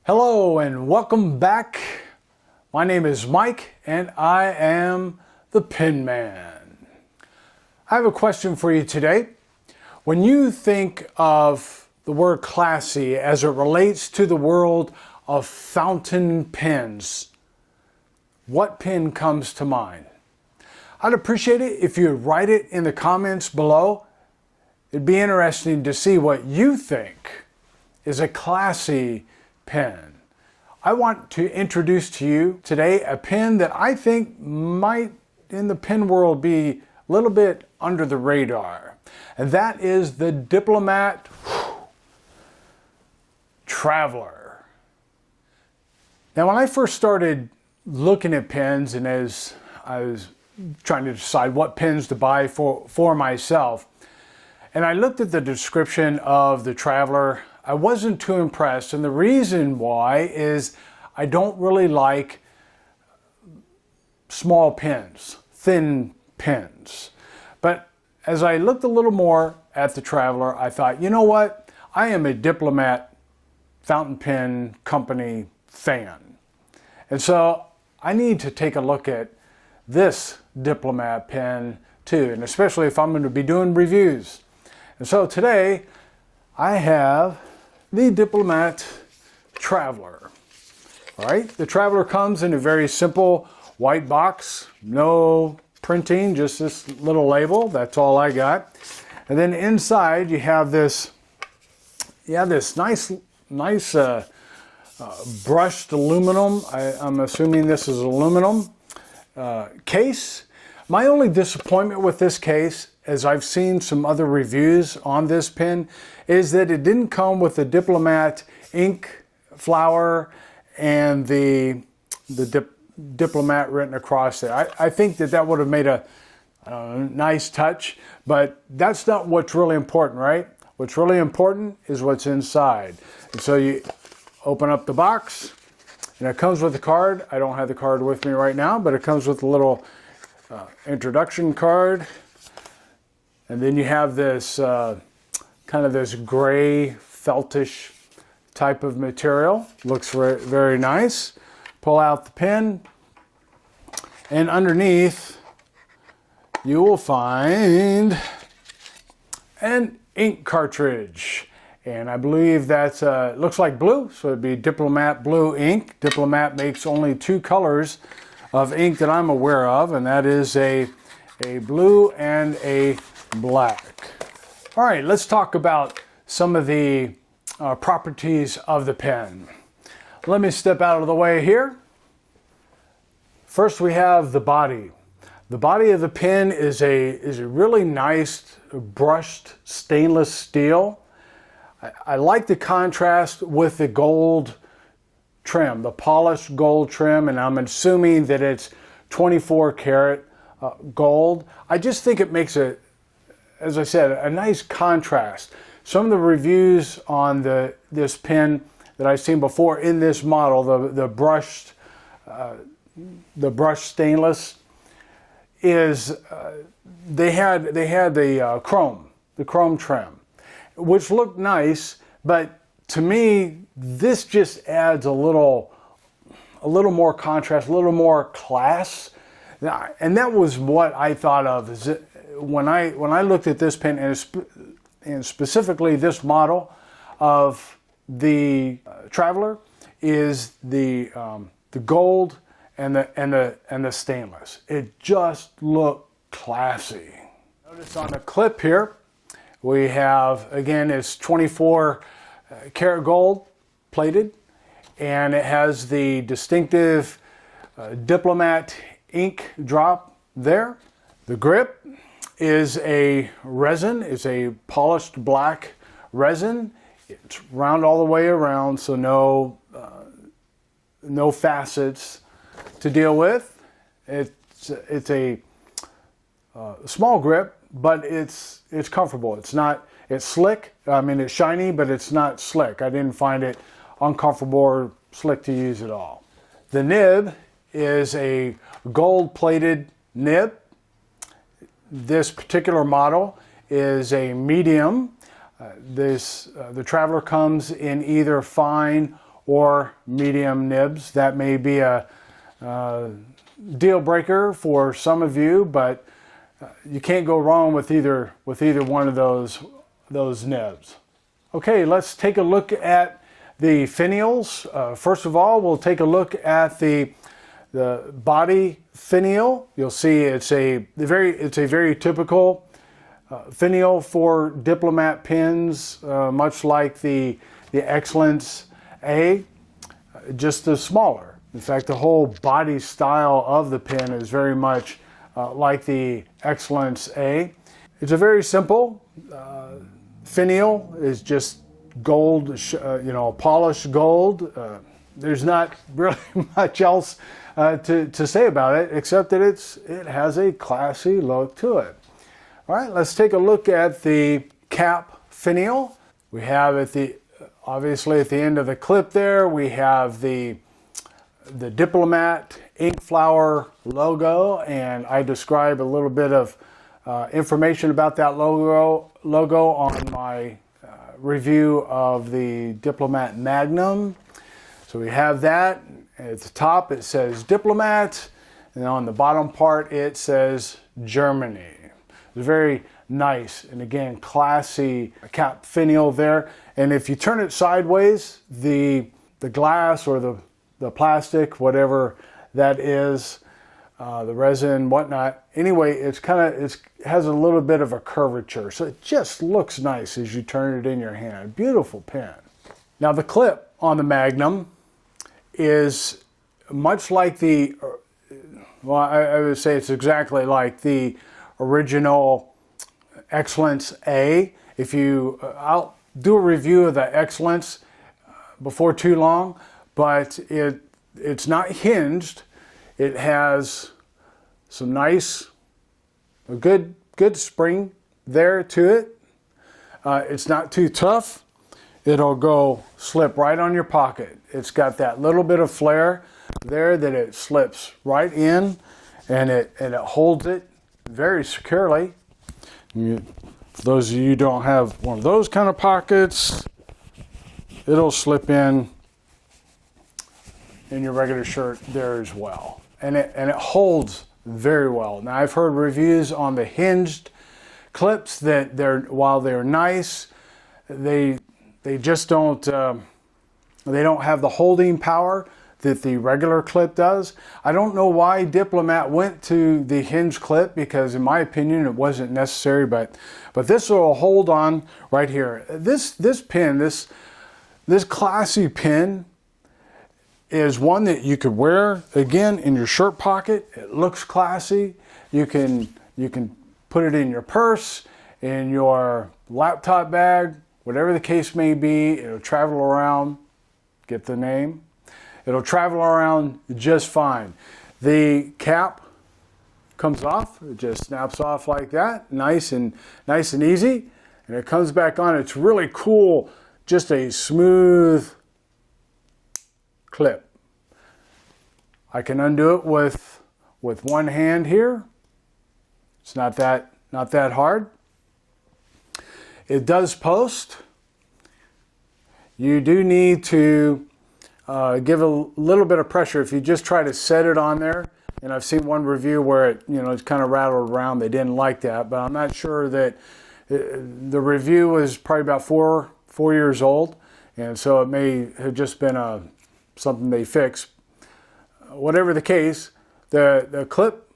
Hello and welcome back. My name is Mike and I am the Pen Man. I have a question for you today. When you think of the word classy as it relates to the world of fountain pens, what pen comes to mind? I'd appreciate it if you would write it in the comments below. It'd be interesting to see what you think is a classy pen. I want to introduce to you today a pen that I think might in the pen world be a little bit under the radar. And that is the Diplomat Traveler. Now when I first started looking at pens and as I was trying to decide what pens to buy for myself, and I looked at the description of the Traveler, I wasn't too impressed, and the reason why is I don't really like small pens, thin pens. But as I looked a little more at the Traveler, I thought, you know what? I am a Diplomat Fountain Pen Company fan. And so I need to take a look at this Diplomat pen too, and especially if I'm going to be doing reviews. And so today I have the Diplomat Traveler. All right, the Traveler comes in a very simple white box, no printing, just this little label. That's all I got. And then inside you have this, nice brushed aluminum. I'm assuming this is aluminum case. My only disappointment with this case, as I've seen some other reviews on this pen, is that it didn't come with the Diplomat ink flower and the Diplomat written across there. I think that would have made a nice touch, but that's not what's really important, right? What's really important is what's inside. And so you open up the box and it comes with a card. I don't have the card with me right now, but it comes with a little introduction card. And then you have this kind of this gray feltish type of material. Looks very, very nice. Pull out the pen, and underneath you will find an ink cartridge. And I believe that's looks like blue, so it'd be Diplomat blue ink. Diplomat makes only two colors of ink that I'm aware of, and that is a blue and a black. All right, let's talk about some of the properties of the pen. Let me step out of the way here. First, we have the body. The body of the pen is a really nice brushed stainless steel. I like the contrast with the gold trim, the polished gold trim, and I'm assuming that it's 24 karat gold. I just think it makes a, as I said, a nice contrast. Some of the reviews on this pen that I've seen before in this model, the brushed stainless, is they had the chrome trim, which looked nice, but to me this just adds a little more contrast, a little more class, and that was what I thought of as when I looked at this pen, and specifically this model of the Traveler, is the gold and the stainless. It just looked classy. Notice on the clip here we have, again, it's 24 karat gold plated, and it has the distinctive Diplomat ink drop there. The grip is a resin, it's a polished black resin. It's round all the way around, so no facets to deal with. It's a small grip, but it's comfortable. It's slick. I mean, it's shiny, but it's not slick. I didn't find it uncomfortable or slick to use at all. The nib is a gold-plated nib. This particular model is a medium. The Traveler comes in either fine or medium nibs. That may be a deal breaker for some of you, but you can't go wrong with either one of those nibs. Okay, let's take a look at the finials. First of all, we'll take a look at the body finial. You'll see it's a very typical finial for Diplomat pens, much like the Excellence A, just as smaller. In fact, the whole body style of the pen is very much like the Excellence A. It's a very simple finial. It's just gold, polished gold. There's not really much else to say about it, except that it has a classy look to it. All right, let's take a look at the cap finial. We have obviously at the end of the clip there, we have the Diplomat ink flower logo, and I describe a little bit of information about that logo on my review of the Diplomat Magnum. So we have that. At the top it says Diplomat, and on the bottom part it says Germany. It's very nice and again classy cap finial there. And if you turn it sideways, the glass or the plastic, whatever that is, the resin, whatnot. Anyway, it has a little bit of a curvature, so it just looks nice as you turn it in your hand. Beautiful pen. Now the clip on the Magnum is much like I would say it's exactly like the original Excellence A. I'll do a review of the Excellence before too long, but it's not hinged. It has some a good spring there to it. It's not too tough. It'll slip right on your pocket. It's got that little bit of flare there that it slips right in, and it holds it very securely. For those of you who don't have one of those kind of pockets, it'll slip in your regular shirt there as well. And it holds very well. Now I've heard reviews on the hinged clips that while they're nice, they just don't they don't have the holding power that the regular clip does. I don't know why Diplomat went to the hinge clip, because in my opinion it wasn't necessary, but this will hold on right here. This pen, this classy pen, is one that you could wear again in your shirt pocket. It looks classy. You can put it in your purse, in your laptop bag, whatever the case may be. It'll travel around. Get the name? It'll travel around just fine. The cap comes off. It just snaps off like that, nice and easy, and it comes back on. It's really cool. Just a smooth clip. I can undo it with one hand here. It's not that hard. It does post. You do need to give a little bit of pressure if you just try to set it on there. And I've seen one review where it's kind of rattled around. They didn't like that, but I'm not sure that the review was probably about four years old, and so it may have just been something they fixed. Whatever the case, the clip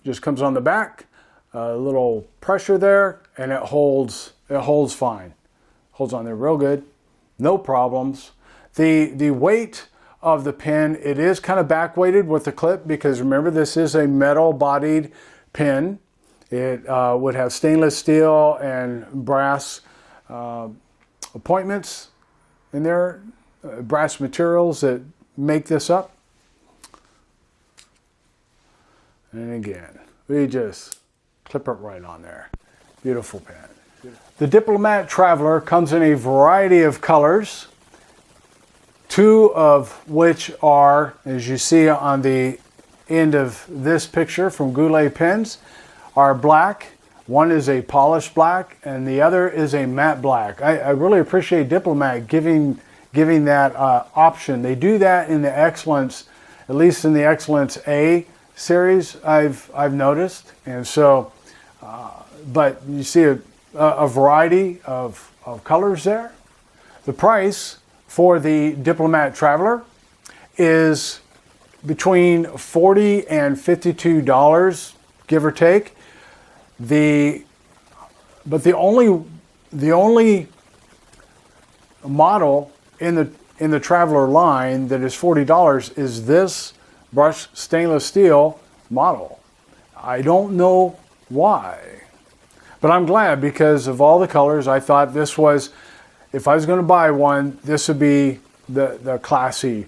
just comes on the back, a little pressure there, and it holds fine. Holds on there real good, no problems. The weight of the pen, it is kind of back weighted with the clip, because remember, this is a metal bodied pen. It would have stainless steel and brass appointments in there, brass materials that make this up. And again, we just clip it right on there. Beautiful pen. The Diplomat Traveler comes in a variety of colors, two of which are, as you see on the end of this picture from Goulet Pens, are black. One is a polished black and the other is a matte black. I really appreciate Diplomat giving giving that option. They do that in the Excellence, at least in the Excellence A series, I've noticed. And so, but you see a variety of colors there. The price for the Diplomat Traveler is between $40 and $52, give or take. But the only model in the Traveler line that is $40 is this brushed stainless steel model. I don't know why, but I'm glad, because of all the colors. I thought this was, if I was going to buy one, this would be the classy.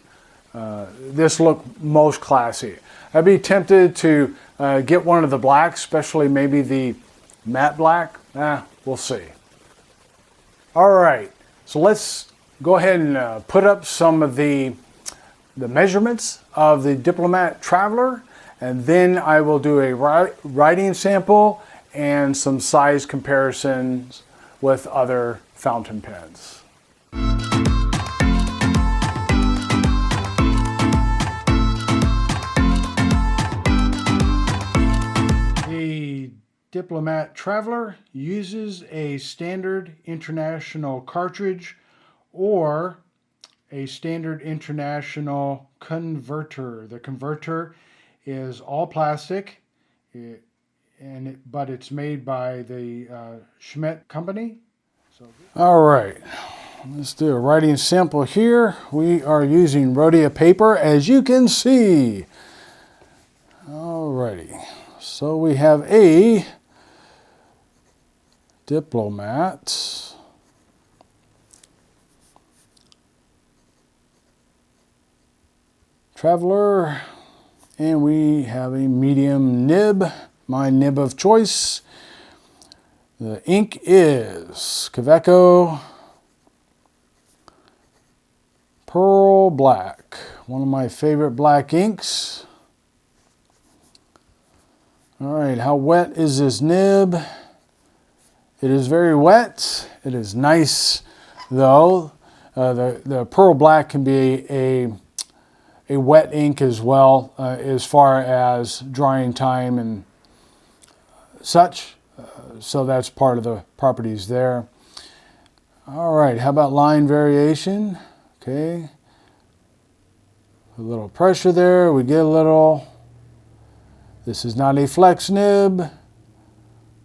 This looked most classy. I'd be tempted to get one of the blacks, especially maybe the matte black. We'll see. All right, so let's go ahead and put up some of the measurements of the Diplomat Traveler, and then I will do a writing sample and some size comparisons with other fountain pens. The Diplomat Traveler uses a standard international cartridge or a standard international converter. The converter is all plastic, but it's made by the Schmidt company. All right, let's do a writing sample here. We are using Rhodia paper, as you can see. All righty, so we have a Diplomat Traveler, and we have a medium nib, my nib of choice. The ink is Kaweco Pearl Black, one of my favorite black inks. All right, how wet is this nib? It is very wet. It is nice, though. The Pearl Black can be a wet ink as well, as far as drying time and such. So that's part of the properties there. All right, how about line variation? Okay. A little pressure there, we get a little. This is not a flex nib,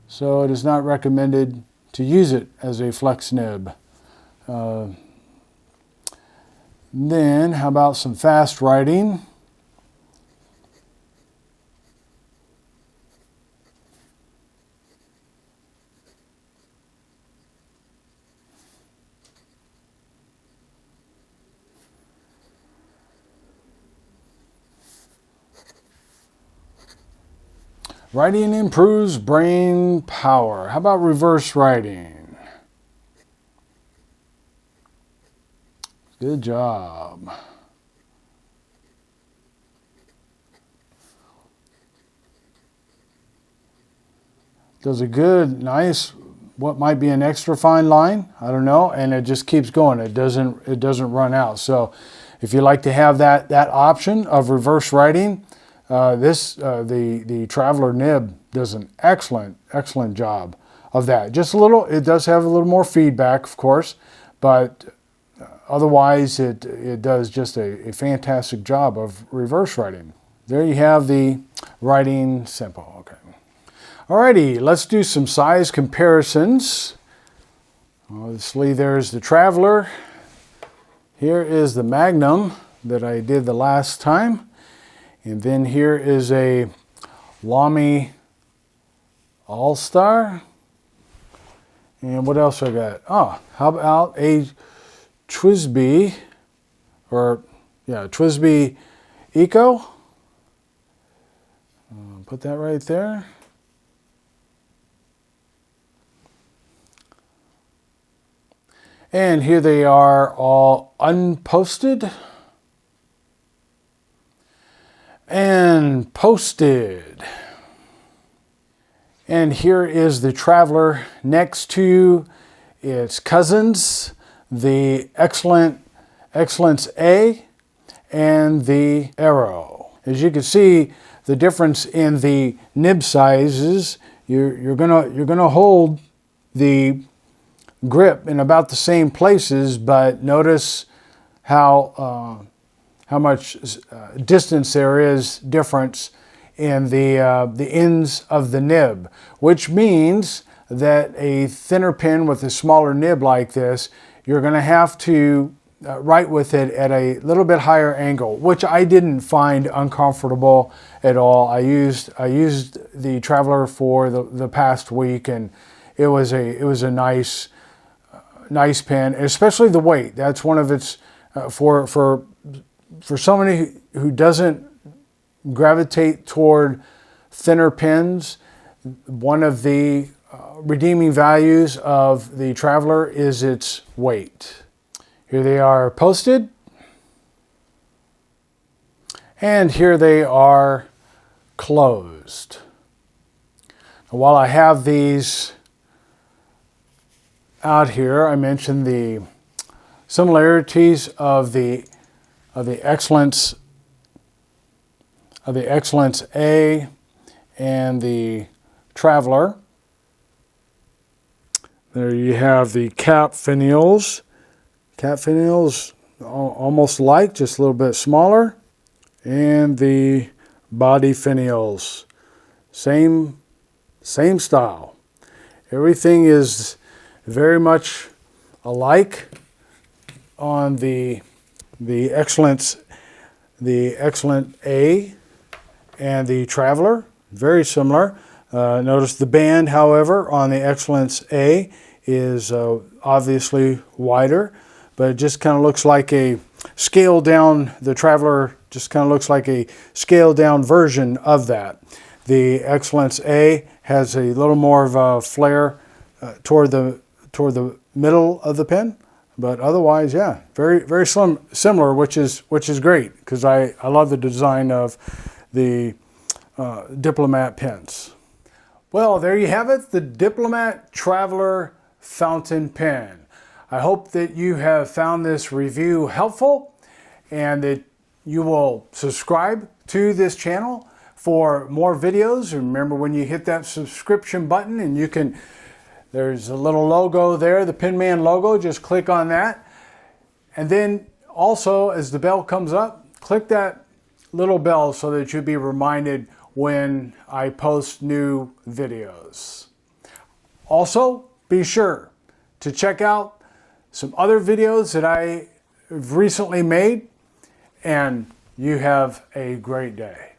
so it is not recommended to use it as a flex nib. Then, how about some fast writing? Writing improves brain power. How about reverse writing? Good job. Does a good, nice, what might be an extra fine line, I don't know, and it just keeps going. It doesn't run out. So if you like to have that option of reverse writing, the Traveler nib does an excellent job of that. Just a little, it does have a little more feedback, of course, but otherwise it does just a fantastic job of reverse writing. There you have the writing sample. Okay. Alrighty, let's do some size comparisons. Obviously there's the Traveler. Here is the Magnum that I did the last time. And then here is a Lamy All-Star. And what else I got? Oh, how about a TWSBI, TWSBI Eco. Put that right there. And here they are all unposted and posted. And here is the Traveler next to its cousins, the excellent Excellence A and the Arrow. As you can see, the difference in the nib sizes, you're gonna hold the grip in about the same places, but notice how much distance there is difference in the ends of the nib, which means that a thinner pen with a smaller nib like this, you're going to have to write with it at a little bit higher angle, which I didn't find uncomfortable at all. I used the Traveler for the past week, and it was a nice pen, especially the weight. That's one of its for somebody who doesn't gravitate toward thinner pens. One of the redeeming values of the Traveler is its weight. Here they are posted, and here they are closed. Now, while I have these out here, I mentioned the similarities of the Excellence A and the Traveler. There you have the cap finials. Cap finials almost like, just a little bit smaller. And the body finials. Same style. Everything is very much alike on the Excellent A and the Traveler. Very similar. Notice the band, however, on the Excellence A is obviously wider, but it just kind of looks like a scaled down, the Traveler just kind of looks like a scaled down version of that. The Excellence A has a little more of a flare toward the middle of the pen, but otherwise, yeah, very similar, which is great, because I love the design of the Diplomat pens. Well, there you have it, the Diplomat Traveler Fountain Pen. I hope that you have found this review helpful and that you will subscribe to this channel for more videos. Remember, when you hit that subscription button, and there's a little logo there, the Penman logo, just click on that. And then also, as the bell comes up, click that little bell so that you'll be reminded when I post new videos. Also, be sure to check out some other videos that I have recently made, and you have a great day.